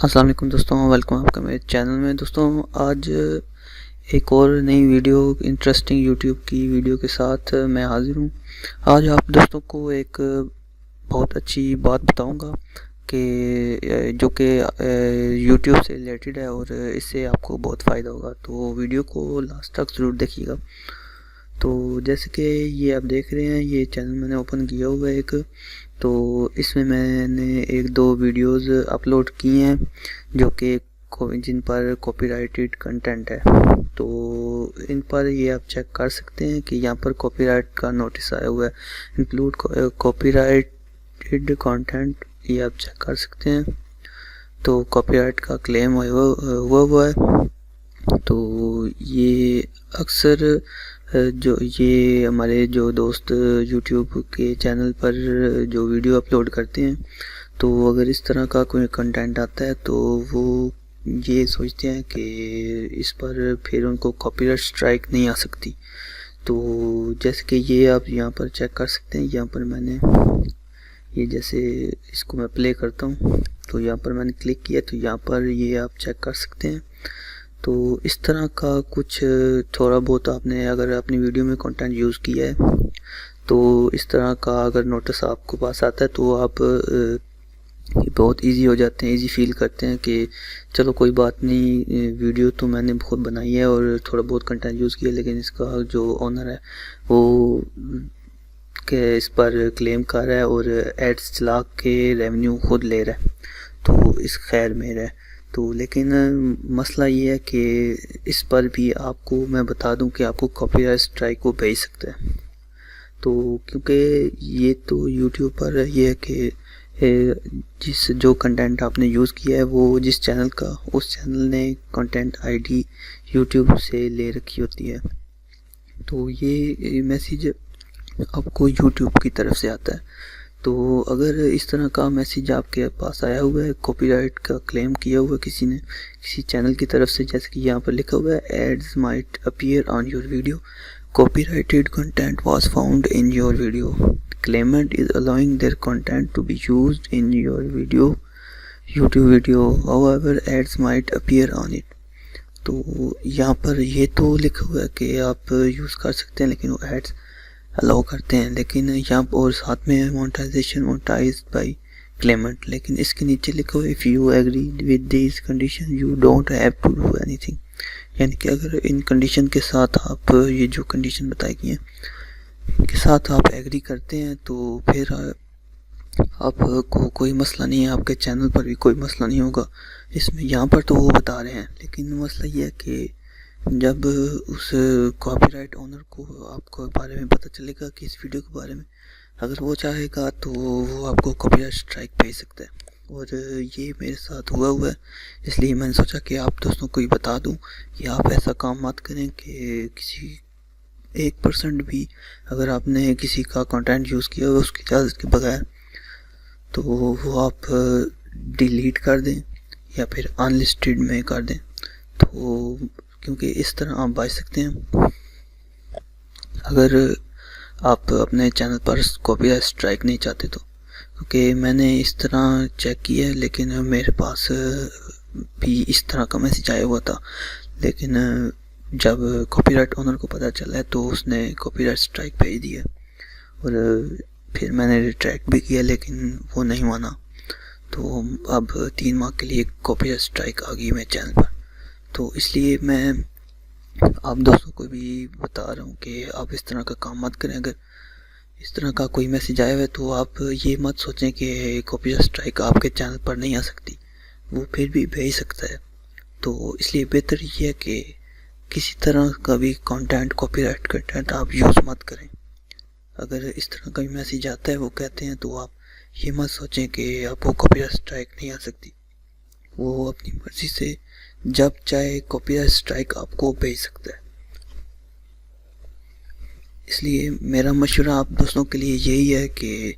अस्सलाम वालेकुम दोस्तों, वेलकम आपका मेरे चैनल में। दोस्तों आज एक और नई वीडियो इंटरेस्टिंग यूट्यूब की वीडियो के साथ मैं हाज़िर हूँ। आज आप दोस्तों को एक बहुत अच्छी बात बताऊंगा कि जो कि यूट्यूब से रिलेटेड है और इससे आपको बहुत फ़ायदा होगा, तो वीडियो को लास्ट तक ज़रूर देखिएगा। तो जैसे कि ये आप देख रहे हैं, ये चैनल मैंने ओपन किया हुआ है एक, तो इसमें मैंने एक दो वीडियोस अपलोड किए हैं जो कि जिन पर कॉपीराइटेड कंटेंट है। तो इन पर ये आप चेक कर सकते हैं कि यहाँ पर कॉपीराइट का नोटिस आया हुआ है, इंक्लूड कॉपीराइटेड कंटेंट, ये आप चेक कर सकते हैं। तो कॉपीराइट का क्लेम हुआ है। तो ये अक्सर जो ये हमारे जो दोस्त यूट्यूब के चैनल पर जो वीडियो अपलोड करते हैं, तो अगर इस तरह का कोई कंटेंट आता है तो वो ये सोचते हैं कि इस पर फिर उनको कॉपीराइट स्ट्राइक नहीं आ सकती। तो जैसे कि ये आप यहाँ पर चेक कर सकते हैं, यहाँ पर मैंने ये जैसे इसको मैं प्ले करता हूँ तो यहाँ पर मैंने क्लिक किया, तो यहाँ पर ये आप चेक कर सकते हैं। तो इस तरह का कुछ थोड़ा बहुत आपने अगर अपनी वीडियो में कंटेंट यूज़ किया है तो इस तरह का अगर नोटिस आपको पास आता है तो आप बहुत इजी हो जाते हैं, इजी फील करते हैं कि चलो कोई बात नहीं, वीडियो तो मैंने बहुत बनाई है और थोड़ा बहुत कंटेंट यूज़ किया, लेकिन इसका जो ओनर है वो के इस पर क्लेम कर रहा है और एड्स चला के रेवेन्यू खुद ले रहा है, तो इस खैर में है। तो लेकिन मसला ये है कि इस पर भी आपको मैं बता दूं कि आपको कॉपीराइट स्ट्राइक को भेज सकता है। तो क्योंकि ये तो यूट्यूब पर ये है कि जिस जो कंटेंट आपने यूज़ किया है वो जिस चैनल का, उस चैनल ने कंटेंट आईडी यूट्यूब से ले रखी होती है। तो ये मैसेज आपको यूट्यूब की तरफ से आता है। तो अगर इस तरह का मैसेज आपके पास आया हुआ है, कॉपीराइट का क्लेम किया हुआ किसी ने किसी चैनल की तरफ से, जैसे कि यहाँ पर लिखा हुआ है ads might appear on your video, copyrighted content was found in your video, claimant is allowing their content to be used in your video, YouTube video, however ads might appear on it. तो यहाँ पर ये तो लिखा हुआ है कि आप यूज़ कर सकते हैं, लेकिन वो एड्स अलाउ करते हैं, लेकिन यहाँ और साथ में मोनेटाइजेशन मोनेटाइज बाय क्लेमेंट, लेकिन इसके नीचे लिखा हुआ if you agree with this condition you don't have to do anything. यानी कि अगर इन कंडीशन के साथ आप ये जो कंडीशन बताई गई हैं इनके साथ आप एग्री करते हैं तो फिर आपको कोई मसला नहीं है, आपके चैनल पर भी कोई मसला नहीं होगा इसमें। यहाँ पर तो वो बता रहे हैं, लेकिन मसला ये है कि जब उस कॉपीराइट ओनर को आपको बारे में पता चलेगा कि इस वीडियो के बारे में, अगर वो चाहेगा तो वो आपको कॉपीराइट स्ट्राइक भेज सकता है। और ये मेरे साथ हुआ है, इसलिए मैंने सोचा कि आप दोस्तों को ये बता दूं कि आप ऐसा काम मत करें कि किसी 1% भी अगर आपने किसी का कंटेंट यूज़ किया हो उसकी इजाज़त के बगैर, तो वो आप डिलीट कर दें या फिर अनलिस्टेड में कर दें। तो क्योंकि इस तरह आप बच सकते हैं अगर आप अपने चैनल पर कॉपीराइट स्ट्राइक नहीं चाहते तो। क्योंकि मैंने इस तरह चेक किया है, लेकिन मेरे पास भी इस तरह का मैसेज आया हुआ था, लेकिन जब कॉपीराइट ओनर को पता चला है तो उसने कॉपीराइट स्ट्राइक भेज दिया और फिर मैंने रिट्रैक्ट भी किया, लेकिन वो नहीं माना। तो अब 3 माह के लिए कॉपीराइट स्ट्राइक आ गई मेरे चैनल पर। तो इसलिए मैं आप दोस्तों को भी बता रहा हूँ कि आप इस तरह का काम मत करें। अगर इस तरह का कोई मैसेज आया है तो आप ये मत सोचें कि कॉपीराइट स्ट्राइक आपके चैनल पर नहीं आ सकती, वो फिर भी भेज सकता है। तो इसलिए बेहतर ये है कि किसी तरह का भी कंटेंट, कॉपीराइट कंटेंट आप यूज़ मत करें। अगर इस तरह का भी मैसेज आता है वो कहते हैं, तो आप ये मत सोचें कि आपको कॉपीराइट स्ट्राइक नहीं आ सकती। वो अपनी मर्ज़ी से जब चाहे कॉपीराइट स्ट्राइक आपको भेज सकता है। इसलिए मेरा मशवरा आप दोस्तों के लिए यही है कि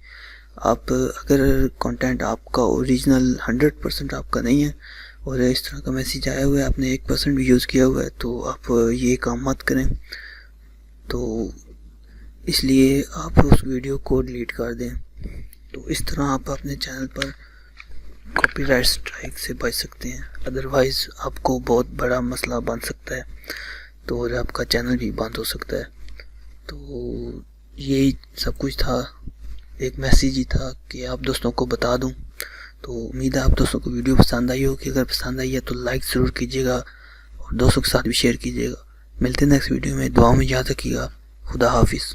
आप अगर कंटेंट आपका ओरिजिनल 100% आपका नहीं है और इस तरह का मैसेज आया हुआ है, आपने 1% भी यूज़ किया हुआ है, तो आप ये काम मत करें। तो इसलिए आप उस वीडियो को डिलीट कर दें। तो इस तरह आप अपने चैनल पर कॉपीराइट स्ट्राइक से बच सकते हैं, अदरवाइज़ आपको बहुत बड़ा मसला बन सकता है, तो और आपका चैनल भी बंद हो सकता है। तो यही सब कुछ था, एक मैसेज ही था कि आप दोस्तों को बता दूं। तो उम्मीद है आप दोस्तों को वीडियो पसंद आई होगी। अगर पसंद आई है तो लाइक ज़रूर कीजिएगा और दोस्तों के साथ भी शेयर कीजिएगा। मिलते हैं नेक्स्ट वीडियो में, दुआ में याद रखिएगा। खुदा हाफिज़।